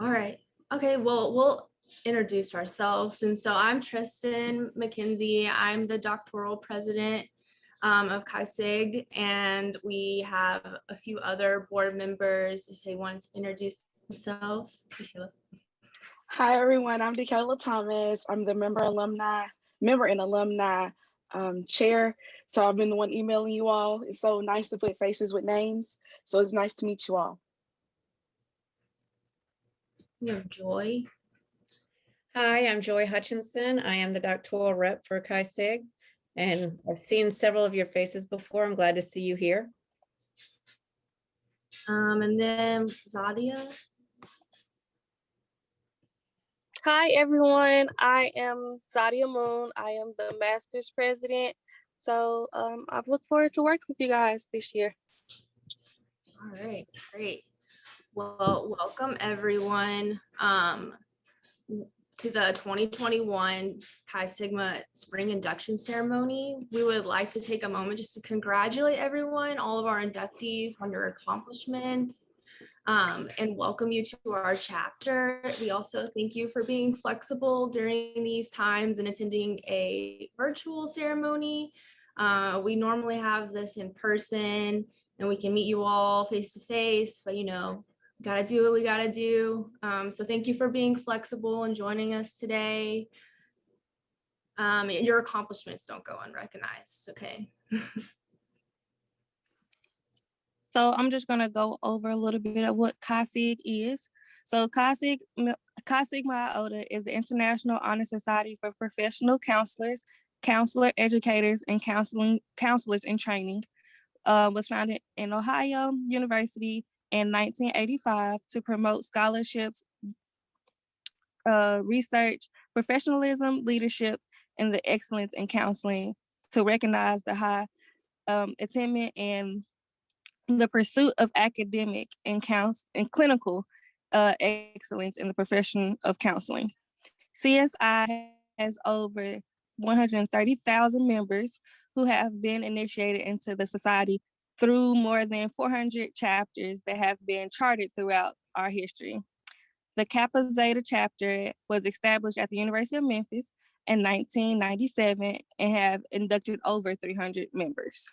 All right. Okay, well, we'll introduce ourselves. And so I'm Tristan McKenzie. I'm the doctoral president of Chi Sig, and we have a few other board members if they wanted to introduce themselves. Hi everyone, I'm DeKayla Thomas. I'm the member and alumni chair. So I've been the one emailing you all. It's so nice to put faces with names. So it's nice to meet you all. We have Joy. Hi, I'm Joy Hutchinson. I am the doctoral rep for Chi Sig, and I've seen several of your faces before. I'm glad to see you here. And then Zadia. Hi everyone, I am Zadia Moon. I am the master's president. So I look forward to working with you guys this year. All right, great. Well, welcome everyone to the 2021 Chi Sigma Spring Induction Ceremony. We would like to take a moment just to congratulate everyone, all of our inductees on your accomplishments, and welcome you to our chapter. We also thank you for being flexible during these times and attending a virtual ceremony. We normally have this in person and we can meet you all face to face, but gotta do what we gotta do. So thank you for being flexible and joining us today. Your accomplishments don't go unrecognized, okay? So I'm just going to go over a little bit of what Chi Sig is. So Chi Sigma Iota is the International Honor Society for Professional Counselors, Counselor Educators, and Counselors in Training. Was founded in Ohio University in 1985 to promote scholarships, research, professionalism, leadership, and the excellence in counseling, to recognize the high attainment and the pursuit of academic and clinical excellence in the profession of counseling. CSI has over 130,000 members who have been initiated into the society through more than 400 chapters that have been charted throughout our history. The Kappa Zeta chapter was established at the University of Memphis in 1997 and have inducted over 300 members.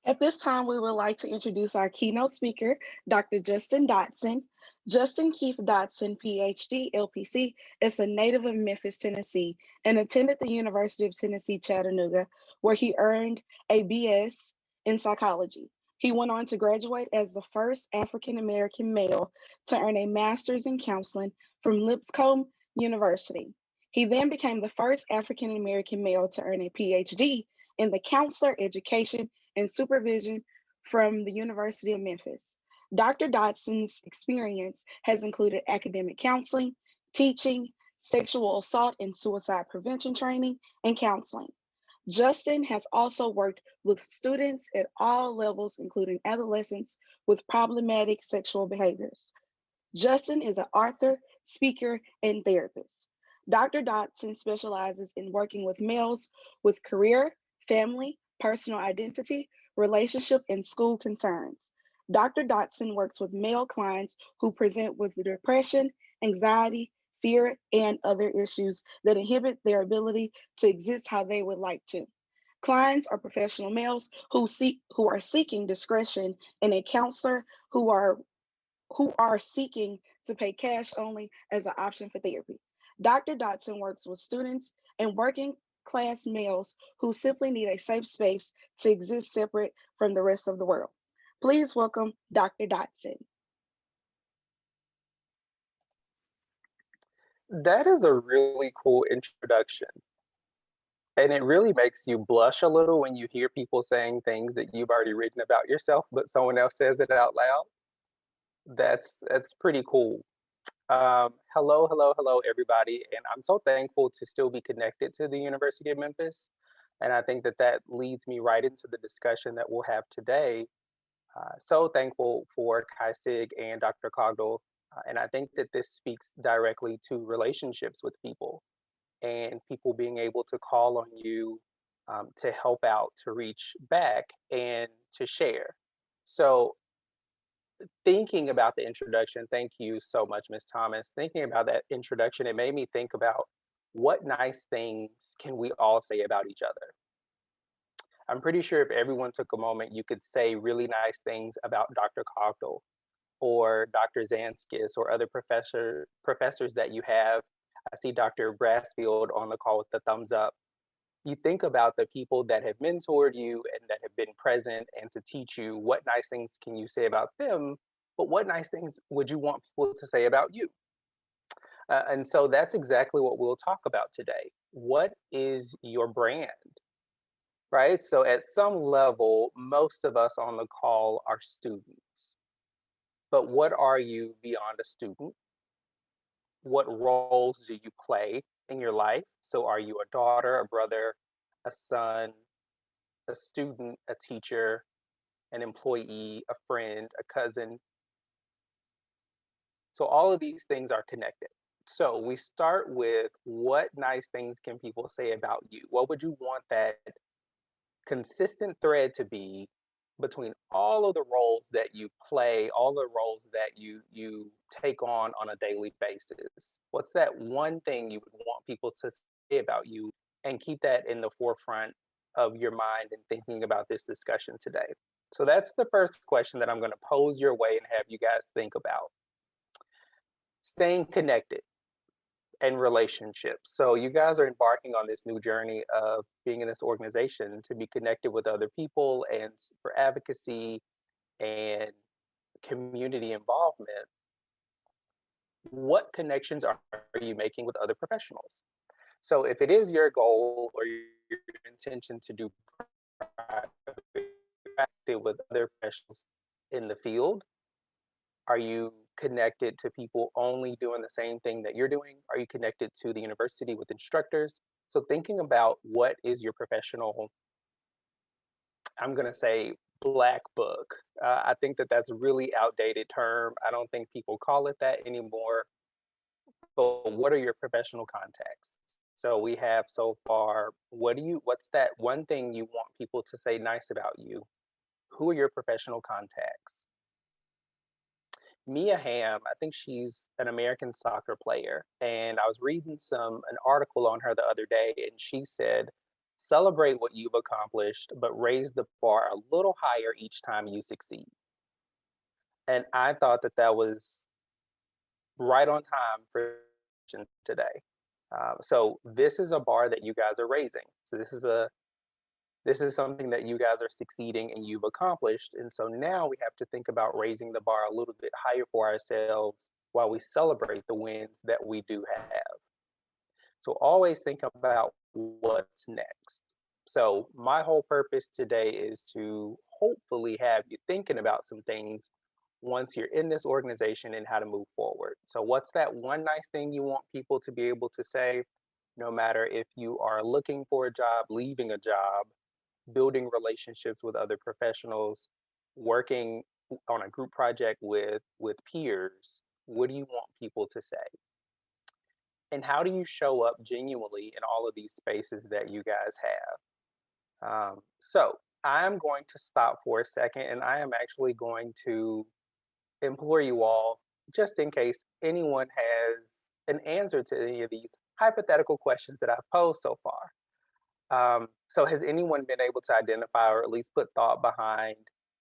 At this time, we would like to introduce our keynote speaker, Dr. Justin Dodson. Justin Keith Dodson, PhD, LPC, is a native of Memphis, Tennessee, and attended the University of Tennessee, Chattanooga, where he earned a BS in psychology. He went on to graduate as the first African-American male to earn a master's in counseling from Lipscomb University. He then became the first African-American male to earn a PhD in the counselor education and supervision from the University of Memphis. Dr. Dodson's experience has included academic counseling, teaching, sexual assault and suicide prevention training, and counseling. Justin has also worked with students at all levels, including adolescents with problematic sexual behaviors. Justin is an author, speaker, and therapist. Dr. Dodson specializes in working with males with career, family, personal identity, relationship, and school concerns. Dr. Dodson works with male clients who present with depression, anxiety, fear, and other issues that inhibit their ability to exist how they would like to. Clients are professional males who are seeking discretion, and a counselor who are seeking to pay cash only as an option for therapy. Dr. Dodson works with students and working class males who simply need a safe space to exist separate from the rest of the world. Please welcome Dr. Dodson. That is a really cool introduction. And it really makes you blush a little when you hear people saying things that you've already written about yourself, but someone else says it out loud. That's pretty cool. Hello, everybody. And I'm so thankful to still be connected to the University of Memphis. And I think that leads me right into the discussion that we'll have today. So thankful for Chi Sig and Dr. Cogdell. And I think that this speaks directly to relationships with people and people being able to call on you to help out, to reach back, and to share. So thinking about the introduction, thank you so much, Ms. Thomas. Thinking about that introduction, it made me think about what nice things can we all say about each other. I'm pretty sure if everyone took a moment, you could say really nice things about Dr. Cogdell or Dr. Zanskis or other professors that you have. I see Dr. Brassfield on the call with the thumbs up. You think about the people that have mentored you and that have been present and to teach you, what nice things can you say about them, but what nice things would you want people to say about you? And so that's exactly what we'll talk about today. What is your brand? Right? So at some level, most of us on the call are students. But what are you beyond a student? What roles do you play in your life? So are you a daughter, a brother, a son, a student, a teacher, an employee, a friend, a cousin? So all of these things are connected. So we start with, what nice things can people say about you? What would you want that consistent thread to be between all of the roles that you play, all the roles that you take on a daily basis? What's that one thing you would want people to say about you, and keep that in the forefront of your mind and thinking about this discussion today? So that's the first question that I'm going to pose your way and have you guys think about. Staying connected and relationships. So you guys are embarking on this new journey of being in this organization to be connected with other people and for advocacy and community involvement. What connections are you making with other professionals? So if it is your goal or your intention to do practice with other professionals in the field, are you connected to people only doing the same thing that you're doing? Are you connected to the university with instructors? So thinking about what is your professional, I'm going to say, black book. I think that that's a really outdated term. I don't think people call it that anymore. But what are your professional contacts? So we have so far, what's that one thing you want people to say nice about you? Who are your professional contacts? Mia Hamm, I think she's an American soccer player, and I was reading an article on her the other day, and she said, celebrate what you've accomplished, but raise the bar a little higher each time you succeed. And I thought that that was right on time for today. So this is a bar that you guys are raising. So this is something that you guys are succeeding and you've accomplished. And so now we have to think about raising the bar a little bit higher for ourselves while we celebrate the wins that we do have. So always think about what's next. So my whole purpose today is to hopefully have you thinking about some things once you're in this organization and how to move forward. So what's that one nice thing you want people to be able to say, no matter if you are looking for a job, leaving a job, building relationships with other professionals, working on a group project with peers? What do you want people to say? And how do you show up genuinely in all of these spaces that you guys have? So I'm going to stop for a second, and I am actually going to implore you all, just in case anyone has an answer to any of these hypothetical questions that I've posed so far. So has anyone been able to identify or at least put thought behind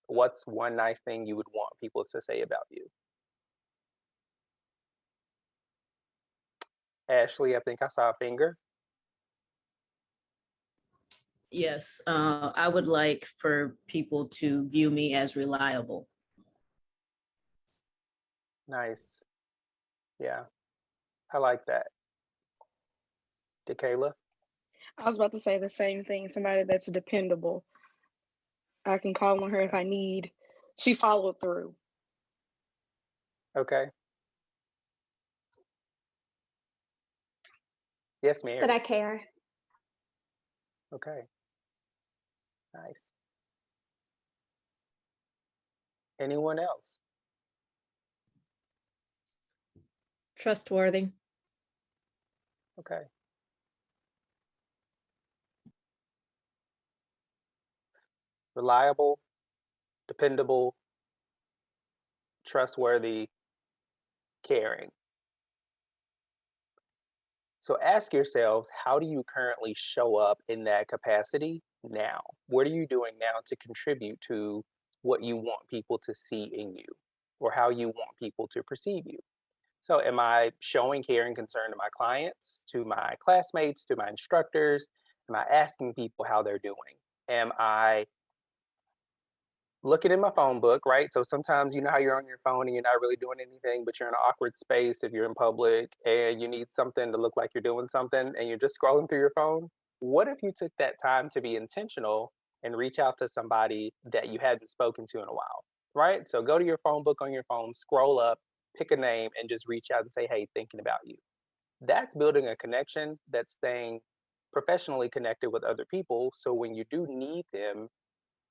what's one nice thing you would want people to say about you? Ashley, I think I saw a finger. Yes, I would like for people to view me as reliable. Nice. Yeah, I like that. DeKayla? I was about to say the same thing. Somebody that's dependable. I can call on her if I need. She followed through. Okay. Yes, Mary. That I care. Okay. Nice. Anyone else? Trustworthy. Okay. Reliable, dependable, trustworthy, caring. So ask yourselves, how do you currently show up in that capacity now? What are you doing now to contribute to what you want people to see in you, or how you want people to perceive you? So am I showing care and concern to my clients, to my classmates, to my instructors? Am I asking people how they're doing? Am I looking in my phone book, right? So sometimes you know how you're on your phone and you're not really doing anything, but you're in an awkward space if you're in public and you need something to look like you're doing something and you're just scrolling through your phone. What if you took that time to be intentional and reach out to somebody that you hadn't spoken to in a while, right? So go to your phone book on your phone, scroll up, pick a name, and just reach out and say, hey, thinking about you. That's building a connection, that's staying professionally connected with other people. So when you do need them,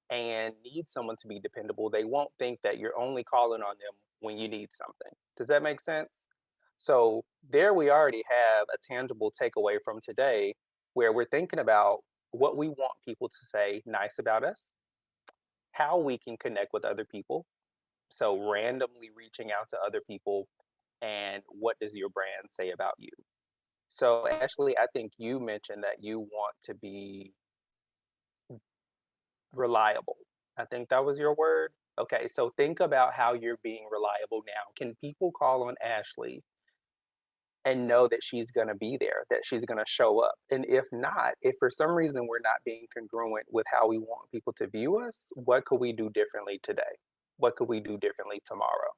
and need someone to be dependable, they won't think that you're only calling on them when you need something. Does that make sense? So there we already have a tangible takeaway from today where we're thinking about what we want people to say nice about us, how we can connect with other people. So randomly reaching out to other people, and what does your brand say about you? So Ashley, I think you mentioned that you want to be reliable. I think that was your word. Okay, so think about how you're being reliable now. Can people call on Ashley and know that she's going to be there, that she's going to show up? And if not, if for some reason we're not being congruent with how we want people to view us, what could we do differently today? What could we do differently tomorrow?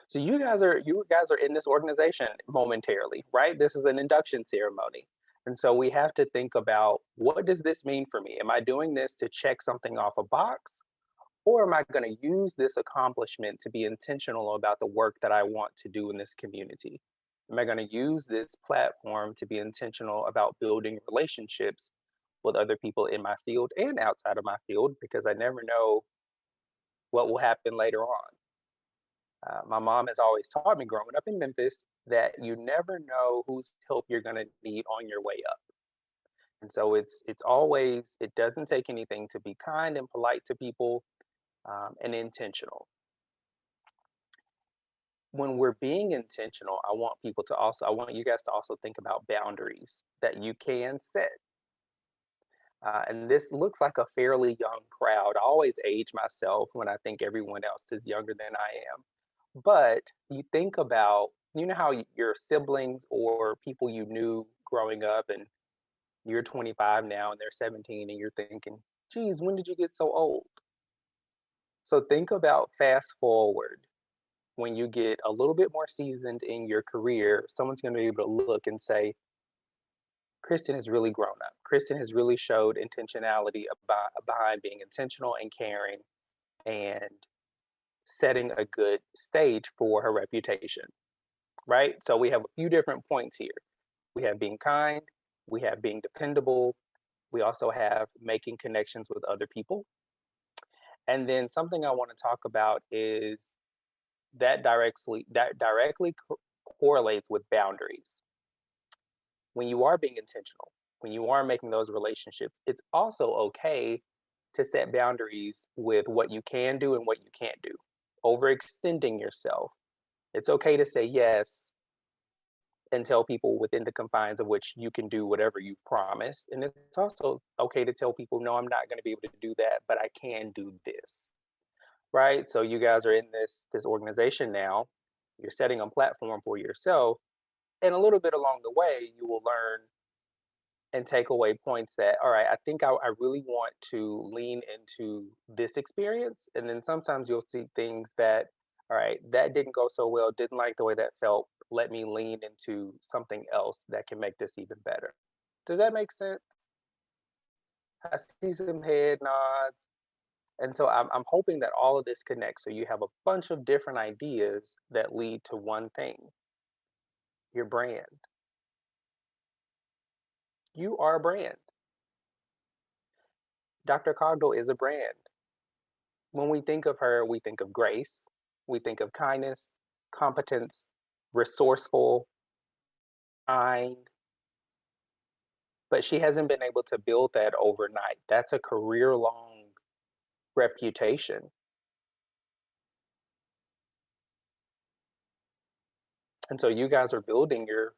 So you guys are in this organization momentarily, right? This is an induction ceremony. And so we have to think about, what does this mean for me? Am I doing this to check something off a box? Or am I going to use this accomplishment to be intentional about the work that I want to do in this community? Am I going to use this platform to be intentional about building relationships with other people in my field and outside of my field? Because I never know what will happen later on. My mom has always taught me growing up in Memphis that you never know whose help you're going to need on your way up. And so it doesn't take anything to be kind and polite to people, and intentional. When we're being intentional, I want you guys to also think about boundaries that you can set. And this looks like a fairly young crowd. I always age myself when I think everyone else is younger than I am. But you think about, you know how your siblings or people you knew growing up, and you're 25 now and they're 17, and you're thinking, geez, when did you get so old? So think about fast forward. When you get a little bit more seasoned in your career, someone's going to be able to look and say, Kristen has really grown up. Kristen has really showed intentionality behind being intentional and caring and setting a good stage for her reputation, right? So we have a few different points here. We have being kind, we have being dependable, we also have making connections with other people. And then something I want to talk about is that directly correlates with boundaries. When you are being intentional, when you are making those relationships, it's also okay to set boundaries with what you can do and what you can't do. Overextending yourself. It's okay to say yes and tell people within the confines of which you can do whatever you've promised. And it's also okay to tell people, no, I'm not going to be able to do that, but I can do this. Right? So you guys are in this organization now. You're setting a platform for yourself. And a little bit along the way, you will learn and take away points that, all right, I think I really want to lean into this experience. And then sometimes you'll see things that, all right, that didn't go so well, didn't like the way that felt. Let me lean into something else that can make this even better. Does that make sense? I see some head nods. And so I'm hoping that all of this connects. So you have a bunch of different ideas that lead to one thing: your brand. You are a brand. Dr. Cogdell is a brand. When we think of her, we think of grace, we think of kindness, competence, resourceful, kind. But she hasn't been able to build that overnight. That's a career-long reputation. And so you guys are building your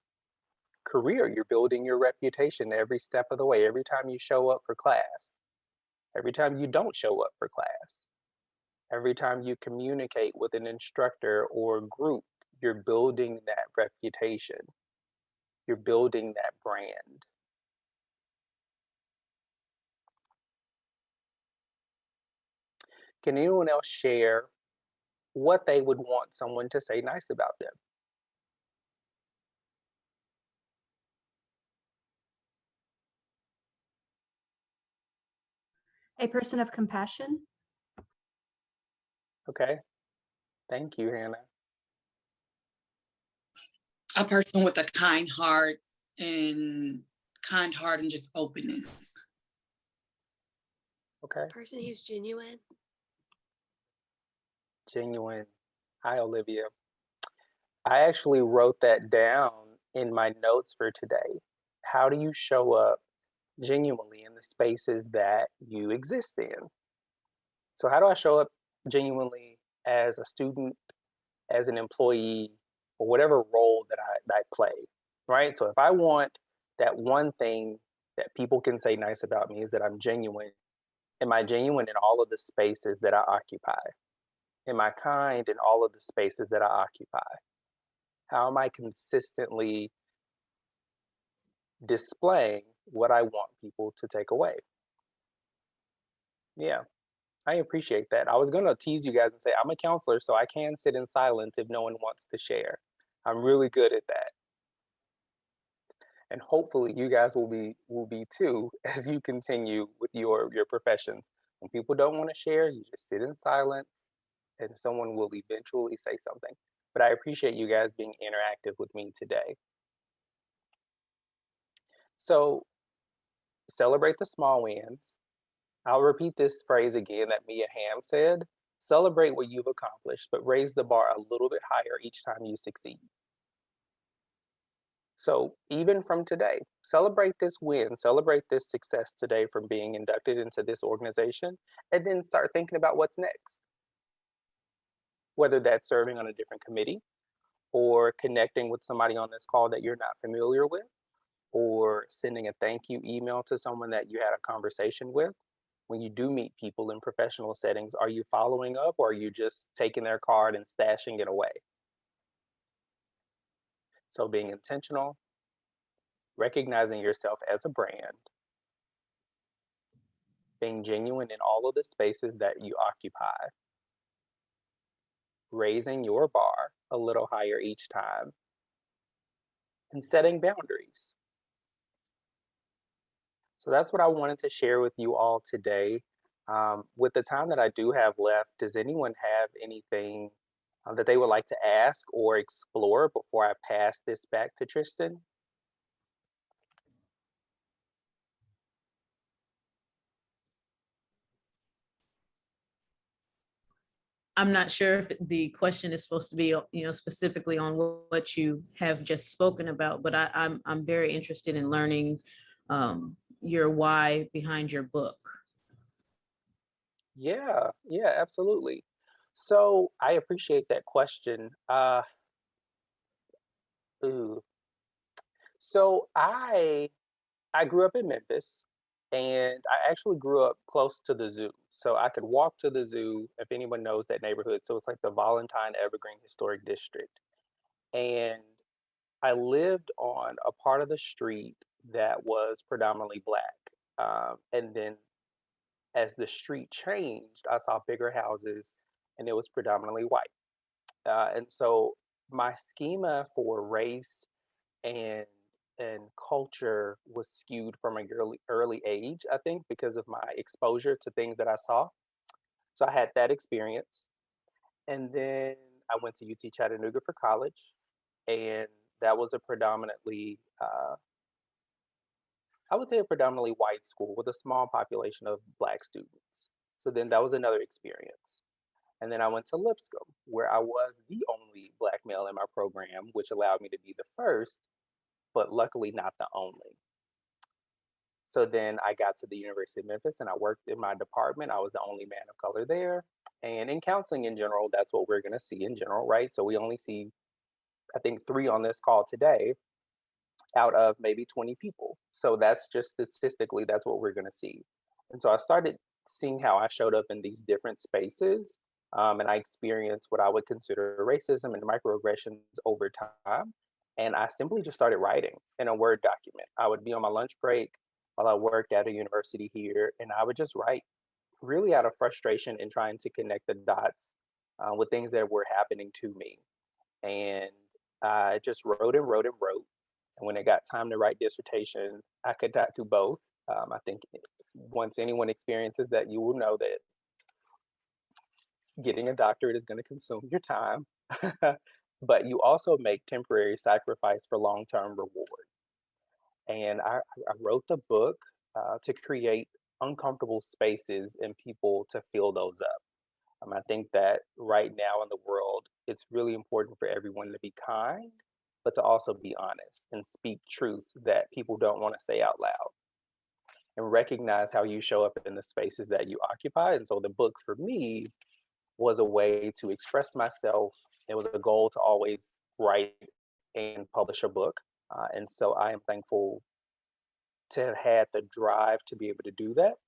career, you're building your reputation every step of the way, every time you show up for class, every time you don't show up for class, every time you communicate with an instructor or group, you're building that reputation, you're building that brand. Can anyone else share what they would want someone to say nice about them? A person of compassion. Okay, thank you, Hannah. A person with a kind heart and just openness. Okay. Person who's genuine. Genuine. Hi, Olivia. I actually wrote that down in my notes for today. How do you show up genuinely in the spaces that you exist in? So how do I show up genuinely as a student, as an employee, or whatever role that I play, right? So if I want that one thing that people can say nice about me is that I'm genuine, am I genuine in all of the spaces that I occupy? Am I kind in all of the spaces that I occupy? How am I consistently displaying what I want people to take away? Yeah, I appreciate that. I was going to tease you guys and say I'm a counselor, so I can sit in silence if no one wants to share. I'm really good at that. And hopefully you guys will be too as you continue with your professions. When people don't want to share, you just sit in silence and someone will eventually say something. But I appreciate you guys being interactive with me today. So celebrate the small wins. I'll repeat this phrase again that Mia Hamm said. Celebrate what you've accomplished, but raise the bar a little bit higher each time you succeed. So even from today, celebrate this win, celebrate this success today from being inducted into this organization, and then start thinking about what's next. Whether that's serving on a different committee, or connecting with somebody on this call that you're not familiar with, or sending a thank you email to someone that you had a conversation with. When you do meet people in professional settings, are you following up or are you just taking their card and stashing it away? So being intentional, recognizing yourself as a brand, being genuine in all of the spaces that you occupy, raising your bar a little higher each time, and setting boundaries. So that's what I wanted to share with you all today. With the time that I do have left, does anyone have anything that they would like to ask or explore before I pass this back to Tristan? I'm not sure if the question is supposed to be, specifically on what you have just spoken about, but I'm very interested in learning your why behind your book. Yeah, absolutely. So I appreciate that question. Ooh. So I grew up in Memphis, and I actually grew up close to the zoo. So I could walk to the zoo if anyone knows that neighborhood. So it's like the Valentine Evergreen Historic District. And I lived on a part of the street that was predominantly Black. And then as the street changed, I saw bigger houses and it was predominantly white. And so my schema for race and culture was skewed from an early age, I think, because of my exposure to things that I saw. So I had that experience. And then I went to UT Chattanooga for college. And that was a predominantly, I would say a predominantly white school with a small population of Black students. So then that was another experience. And then I went to Lipscomb, where I was the only Black male in my program, which allowed me to be the first, but luckily not the only. So then I got to the University of Memphis and I worked in my department. I was the only man of color there. And in counseling in general, that's what we're going to see in general, right? So we only see I think 3 on this call today out of maybe 20 people. So that's just statistically, that's what we're going to see. And so I started seeing how I showed up in these different spaces, and I experienced what I would consider racism and microaggressions over time. And I simply just started writing in a Word document. I would be on my lunch break while I worked at a university here, and I would just write really out of frustration and trying to connect the dots with things that were happening to me. And I just wrote and wrote and wrote. And when it got time to write dissertation, I could not do both. I think once anyone experiences that, you will know that getting a doctorate is going to consume your time, but you also make temporary sacrifice for long-term reward. And I wrote the book to create uncomfortable spaces and people to fill those up. I think that right now in the world, it's really important for everyone to be kind, but to also be honest and speak truths that people don't want to say out loud, and recognize how you show up in the spaces that you occupy. And so the book for me was a way to express myself. It was a goal to always write and publish a book. And so I am thankful to have had the drive to be able to do that.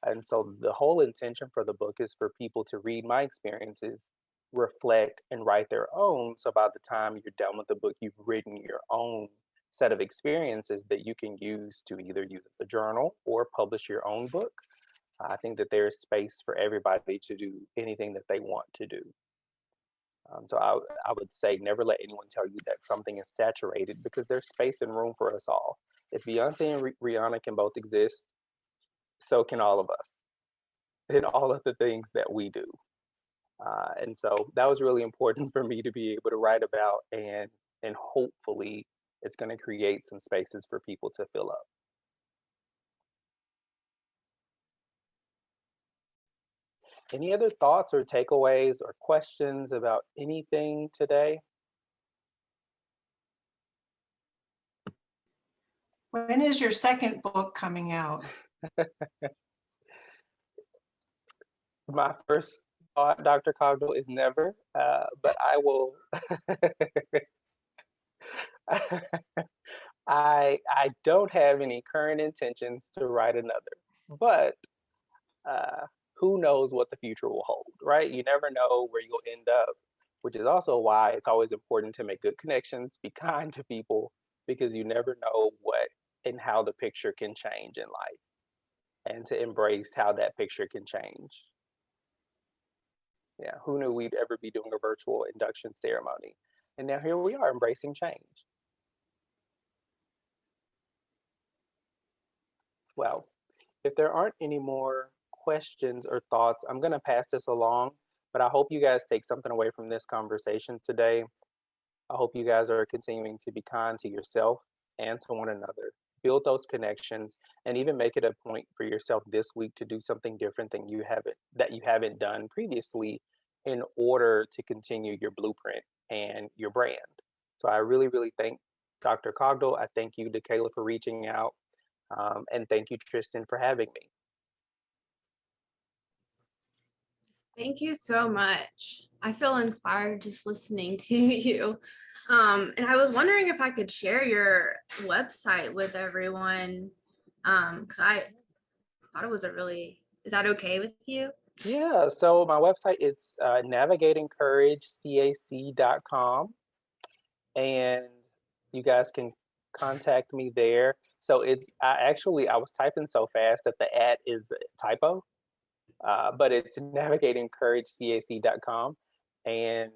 And so the whole intention for the book is for people to read my experiences, reflect, and write their own. So by the time you're done with the book, you've written your own set of experiences that you can use to either use as a journal or publish your own book. I think that there's space for everybody to do anything that they want to do. So I would say never let anyone tell you that something is saturated, because there's space and room for us all. If Beyonce and Rihanna can both exist, so can all of us in all of the things that we do. And so that was really important for me to be able to write about, and hopefully it's going to create some spaces for people to fill up. Any other thoughts or takeaways or questions about anything today? When is your second book coming out? My first thought, Dr. Cogdell, is never, but I will. I don't have any current intentions to write another, but who knows what the future will hold, right? You never know where you'll end up, which is also why it's always important to make good connections, be kind to people, because you never know what and how the picture can change in life, and to embrace how that picture can change. Yeah, who knew we'd ever be doing a virtual induction ceremony? And now here we are embracing change. Well, if there aren't any more questions or thoughts, I'm going to pass this along, but I hope you guys take something away from this conversation today. I hope you guys are continuing to be kind to yourself and to one another. Build those connections, and even make it a point for yourself this week to do something different than you haven't done previously, in order to continue your blueprint and your brand. So I really, really thank Dr. Cogdell. I thank you, DeKayla, for reaching out. And thank you, Tristan, for having me. Thank you so much. I feel inspired just listening to you. And I was wondering if I could share your website with everyone, because I thought it was is that okay with you? Yeah, so my website, it's navigatingcouragecac.com, and you guys can contact me there. So I was typing so fast that the @ is a typo, but it's navigatingcouragecac.com. And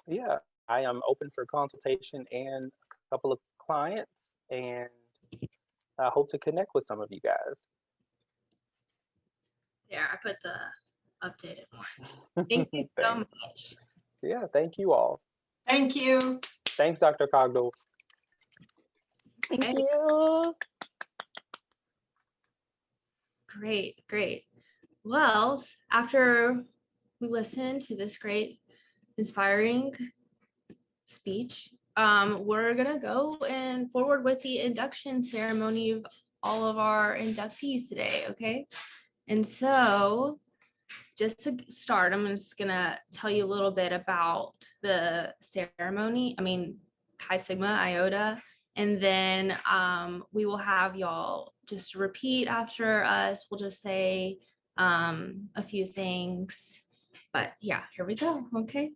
yeah, I am open for consultation and a couple of clients, and I hope to connect with some of you guys. There, I put the updated one. Thank you so much. Yeah, thank you all. Thank you. Thanks, Dr. Cogdell. Thank you. Great, great. Well, after we listen to this great, inspiring speech, we're gonna go and forward with the induction ceremony of all of our inductees today, okay? And so just to start, I'm just gonna tell you a little bit about the ceremony. Chi Sigma Iota, and then we will have y'all just repeat after us. We'll just say a few things, but yeah, here we go. Okay.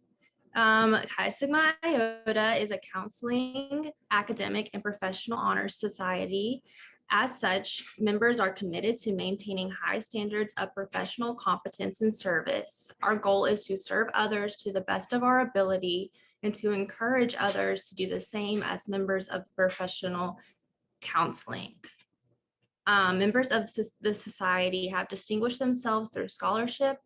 Chi Sigma Iota is a counseling, academic, and professional honors society. As such, members are committed to maintaining high standards of professional competence and service. Our goal is to serve others to the best of our ability and to encourage others to do the same as members of professional counseling. Members of the society have distinguished themselves through scholarship,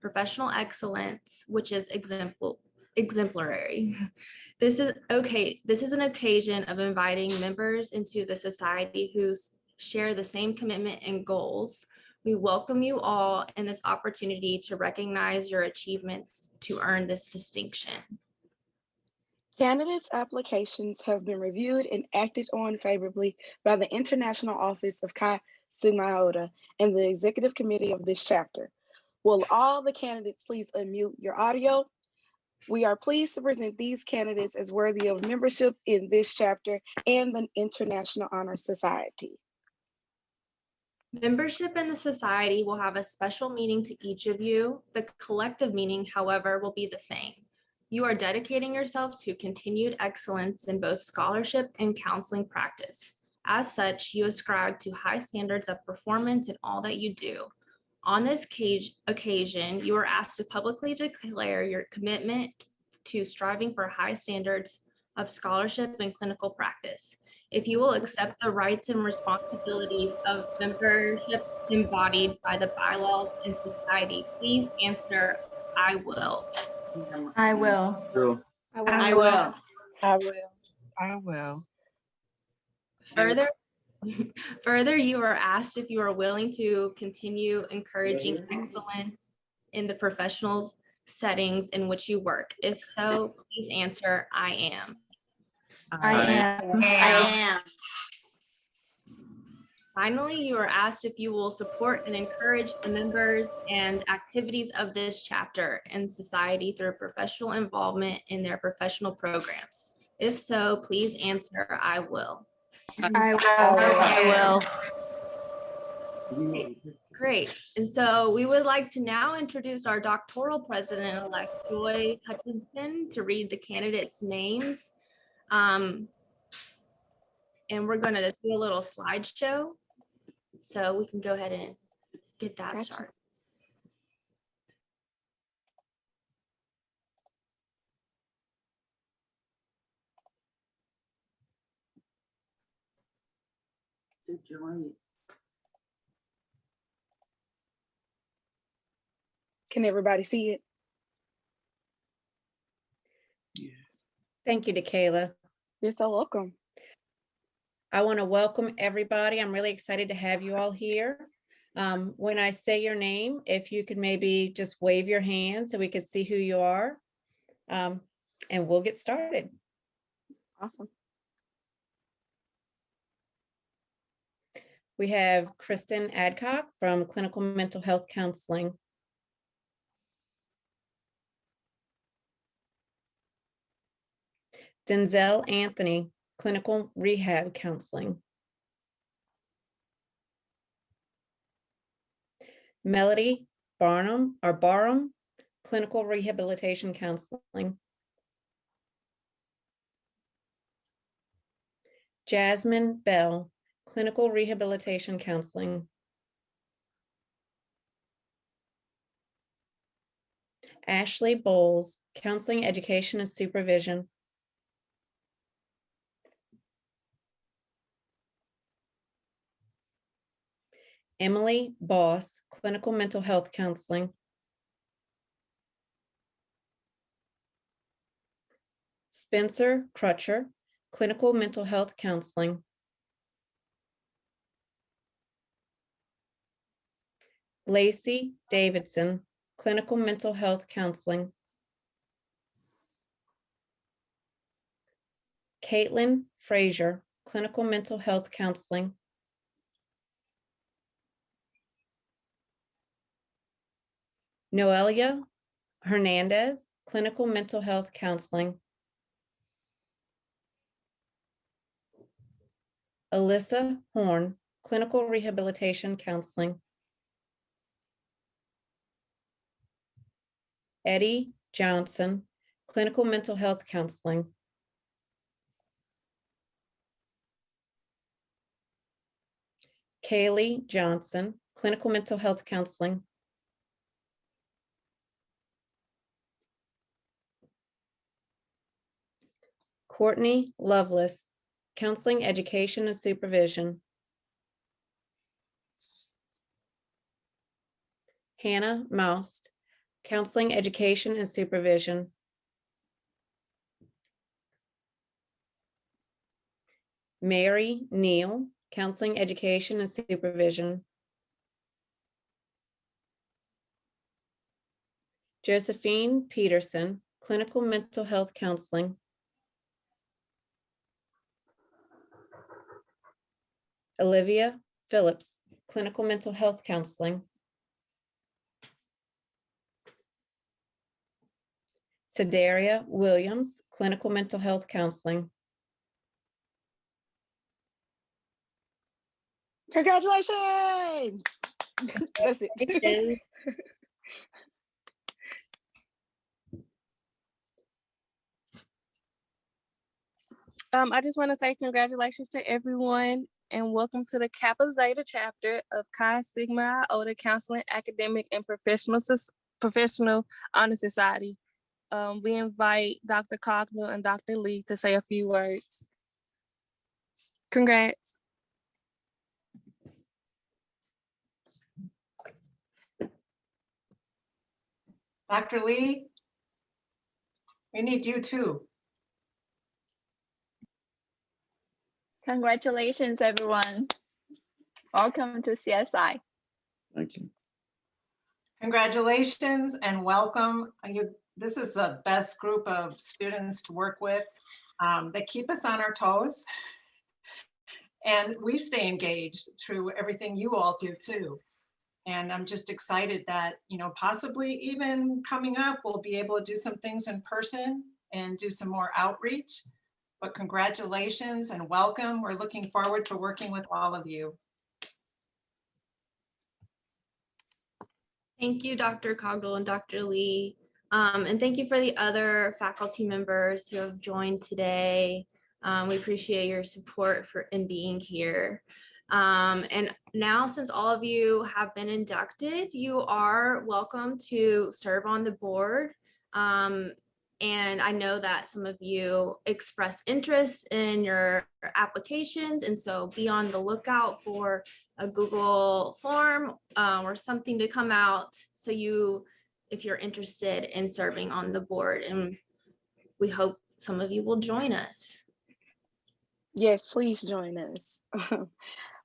professional excellence, which is exemplary. This is an occasion of inviting members into the society who share the same commitment and goals. We welcome you all in this opportunity to recognize your achievements to earn this distinction. Candidates' applications have been reviewed and acted on favorably by the International Office of Chi Sigma Iota and the Executive Committee of this chapter. Will all the candidates please unmute your audio? We are pleased to present these candidates as worthy of membership in this chapter and the International Honor Society. Membership in the society will have a special meaning to each of you. The collective meaning, however, will be the same. You are dedicating yourself to continued excellence in both scholarship and counseling practice. As such, you ascribe to high standards of performance in all that you do. On this occasion, you are asked to publicly declare your commitment to striving for high standards of scholarship and clinical practice. If you will accept the rights and responsibilities of membership embodied by the bylaws in society, please answer, I will. I will. I will. I will. Further, you are asked if you are willing to continue encouraging excellence in the professional settings in which you work. If so, please answer, I am. I am. I am. Finally, you are asked if you will support and encourage the members and activities of this chapter and society through professional involvement in their professional programs. If so, please answer, I will. I will. Great. And so we would like to now introduce our doctoral president-elect, Joy Hutchinson, to read the candidates' names. And we're going to do a little slideshow. So we can go ahead and get that started. Can everybody see it? Thank you, DeKayla. You're so welcome. I want to welcome everybody. I'm really excited to have you all here. When I say your name, if you could maybe just wave your hand so we could see who you are, and we'll get started. Awesome. We have Kristen Adcock from Clinical Mental Health Counseling. Denzel Anthony, Clinical Rehab Counseling. Melody Barham, Clinical Rehabilitation Counseling. Jasmine Bell, Clinical Rehabilitation Counseling. Ashley Bowles, Counseling, Education, and Supervision. Emily Boss, Clinical Mental Health Counseling. Spencer Crutcher, Clinical Mental Health Counseling. Lacey Davidson, Clinical Mental Health Counseling. Caitlin Frazier, Clinical Mental Health Counseling. Noelia Hernandez, Clinical Mental Health Counseling. Alyssa Horn, Clinical Rehabilitation Counseling. Eddie Johnson, Clinical Mental Health Counseling. Kaylee Johnson, Clinical Mental Health Counseling. Courtney Lovelace, Counseling, Education, and Supervision. Hannah Moust, Counseling, Education, and Supervision. Mary Neal, Counseling, Education, and Supervision. Josephine Peterson, Clinical Mental Health Counseling. Olivia Phillips, Clinical Mental Health Counseling. Sedaria Williams, Clinical Mental Health Counseling. Congratulations. That's it. I just want to say congratulations to everyone and welcome to the Kappa Zeta chapter of Chi Sigma Iota Counseling, Academic, and Professional Honor Society. We invite Dr. Cogdell and Dr. Lee to say a few words. Congrats. Dr. Lee, we need you too. Congratulations, everyone. Welcome to CSI. Thank you. Congratulations and welcome. This is the best group of students to work with. They keep us on our toes and we stay engaged through everything you all do too. And I'm just excited that, possibly even coming up, we'll be able to do some things in person and do some more outreach. But congratulations and welcome. We're looking forward to working with all of you. Thank you, Dr. Cogdell and Dr. Lee. And thank you for the other faculty members who have joined today. We appreciate your support in being here. And now, since all of you have been inducted, you are welcome to serve on the board. And I know that some of you expressed interest in your applications, and so be on the lookout for a Google form or something to come out so if you're interested in serving on the board, and we hope some of you will join us. Yes, please join us.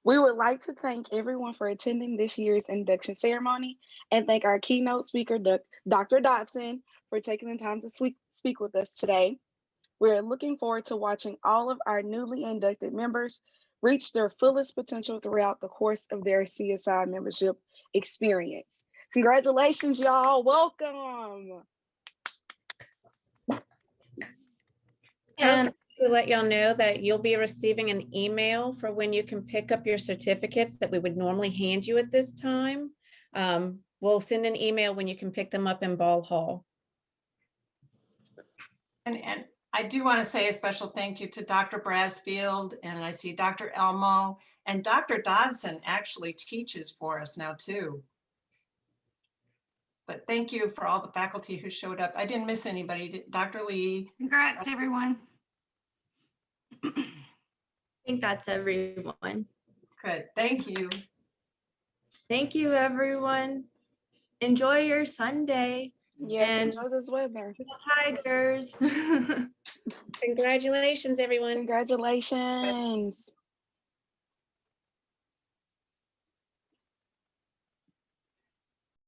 We would like to thank everyone for attending this year's induction ceremony and thank our keynote speaker, Dr. Dodson, for taking the time to speak with us today. We're looking forward to watching all of our newly inducted members reach their fullest potential throughout the course of their CSI membership experience. Congratulations, y'all. Welcome. And to let y'all know that you'll be receiving an email for when you can pick up your certificates that we would normally hand you at this time. We'll send an email when you can pick them up in Ball Hall. And I do want to say a special thank you to Dr. Brasfield, and I see Dr. Elmo, and Dr. Dodson actually teaches for us now too. But thank you for all the faculty who showed up. I didn't miss anybody. Dr. Lee. Congrats, everyone. I think that's everyone. Good, thank you. Thank you, everyone. Enjoy your Sunday. Yes, and enjoy this weather. Tigers. Congratulations, everyone. Congratulations.